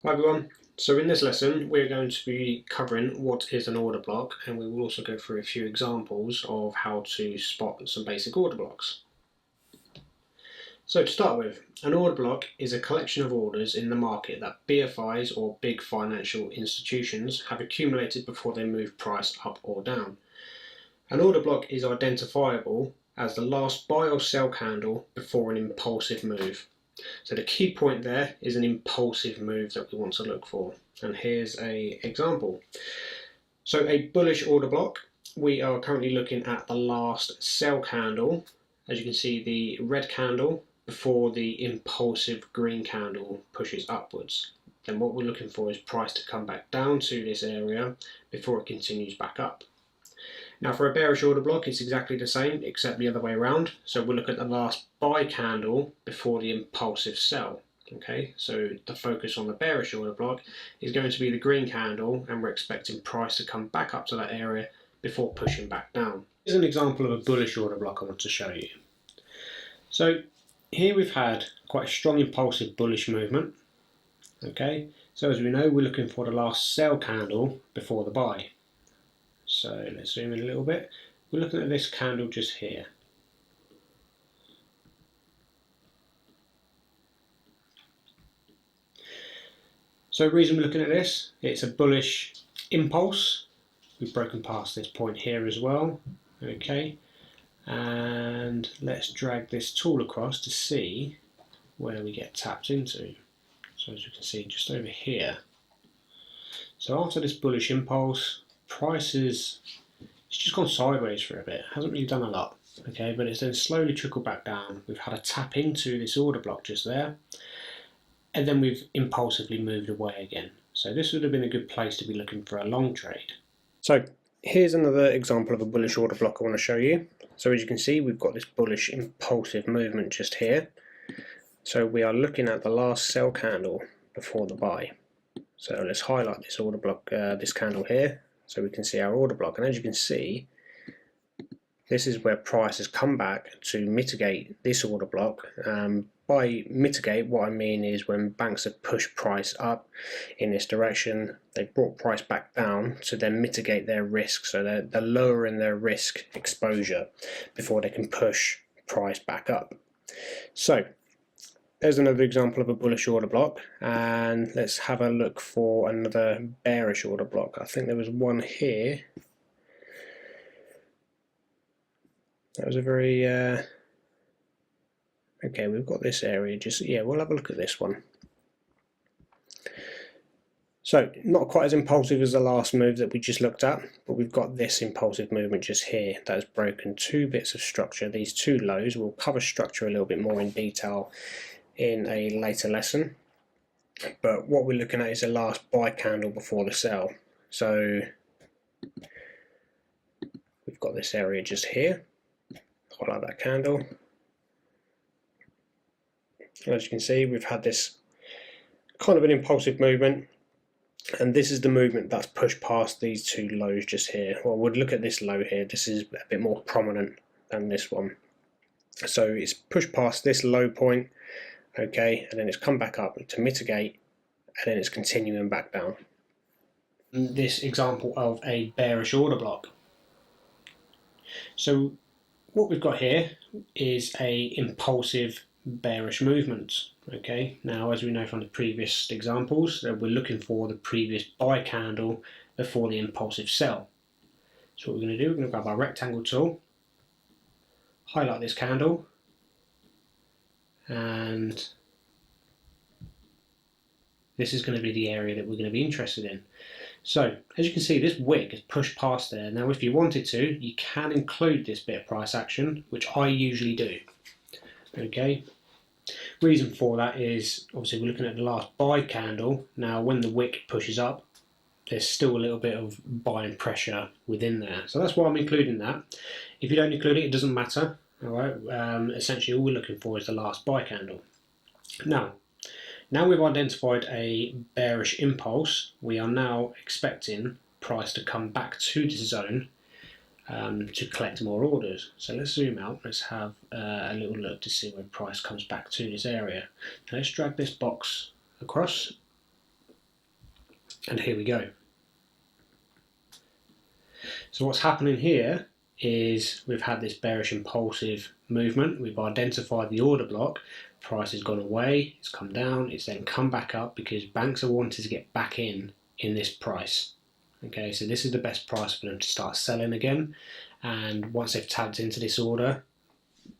Hi everyone, so in this lesson we're going to be covering what is an order block, and we will also go through a few examples of how to spot some basic order blocks. So to start with, an order block is a collection of orders in the market that BFIs or big financial institutions have accumulated before they move price up or down. An order block is identifiable as the last buy or sell candle before an impulsive move. So the key point there is an impulsive move that we want to look for. And here's an example. So a bullish order block, we are currently looking at the last sell candle. As you can see, the red candle before the impulsive green candle pushes upwards. Then what we're looking for is price to come back down to this area before it continues back up. Now for a bearish order block, it's exactly the same except the other way around. So we'll look at the last buy candle before the impulsive sell. Okay, so the focus on the bearish order block is going to be the green candle, and we're expecting price to come back up to that area before pushing back down. Here's an example of a bullish order block I want to show you. So here we've had quite a strong impulsive bullish movement. Okay, so as we know, we're looking for the last sell candle before the buy. So let's zoom in a little bit. We're looking at this candle just here. So the reason we're looking at this, it's a bullish impulse. We've broken past this point here as well. Okay, and let's drag this tool across to see where we get tapped into. So as you can see, just over here. So after this bullish impulse, price it's just gone sideways for a bit. Hasn't really done a lot, okay, but it's then slowly trickled back down. We've had a tap into this order block just there, and then we've impulsively moved away again. So this would have been a good place to be looking for a long trade. So here's another example of a bullish order block I want to show you. So as you can see, we've got this bullish impulsive movement just here. So we are looking at the last sell candle before the buy. So let's highlight this order block, this candle here, so we can see our order block. And as you can see, this is where price has come back to mitigate this order block. By mitigate, what I mean is when banks have pushed price up in this direction, they brought price back down to then mitigate their risk. So they're lowering their risk exposure before they can push price back up. So there's another example of a bullish order block, and let's have a look for another bearish order block. I think there was one here. That was a very okay, we've got this area just, yeah, we'll have a look at this one. So not quite as impulsive as the last move that we just looked at, but we've got this impulsive movement just here that has broken two bits of structure, these two lows. We'll cover structure a little bit more in detail in a later lesson, but what we're looking at is the last buy candle before the sell. So we've got this area just here, highlight that candle. As you can see, we've had this kind of an impulsive movement, and this is the movement that's pushed past these two lows just here. Well, we'll look at this low here. This is a bit more prominent than this one. So it's pushed past this low point, okay, and then it's come back up to mitigate, and then it's continuing back down. This example of a bearish order block. So what we've got here is a impulsive bearish movement. Okay, now as we know from the previous examples, we're looking for the previous buy candle before the impulsive sell. So what we're going to do, we're going to grab our rectangle tool, highlight this candle, and this is going to be the area that we're going to be interested in. So as you can see, this wick is pushed past there. Now if you wanted to, you can include this bit of price action, which I usually do. Okay, reason for that is obviously we're looking at the last buy candle. Now when the wick pushes up, there's still a little bit of buying pressure within there, so that's why I'm including that. If you don't include it, it doesn't matter. All right, essentially all we're looking for is the last buy candle. Now we've identified a bearish impulse, we are now expecting price to come back to this zone to collect more orders. So let's zoom out, let's have a little look to see where price comes back to this area. Now let's drag this box across, And here we go. So what's happening here is we've had this bearish impulsive movement. We've identified the order block. Price has gone away, it's come down, it's then come back up because banks are wanting to get back in this price. Okay, so this is the best price for them to start selling again. And once they've tapped into this order,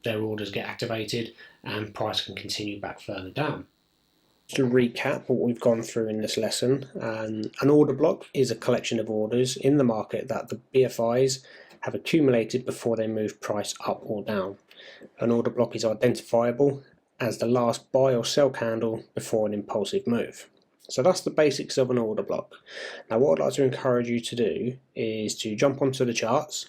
their orders get activated and price can continue back further down. To recap what we've gone through in this lesson, an order block is a collection of orders in the market that the BFIs have accumulated before they move price up or down. An order block is identifiable as the last buy or sell candle before an impulsive move. So that's the basics of an order block. Now what I'd like to encourage you to do is to jump onto the charts,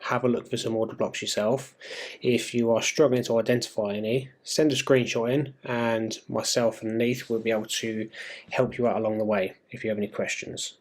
have a look for some order blocks yourself. If you are struggling to identify any, send a screenshot in and myself and Neith will be able to help you out along the way if you have any questions.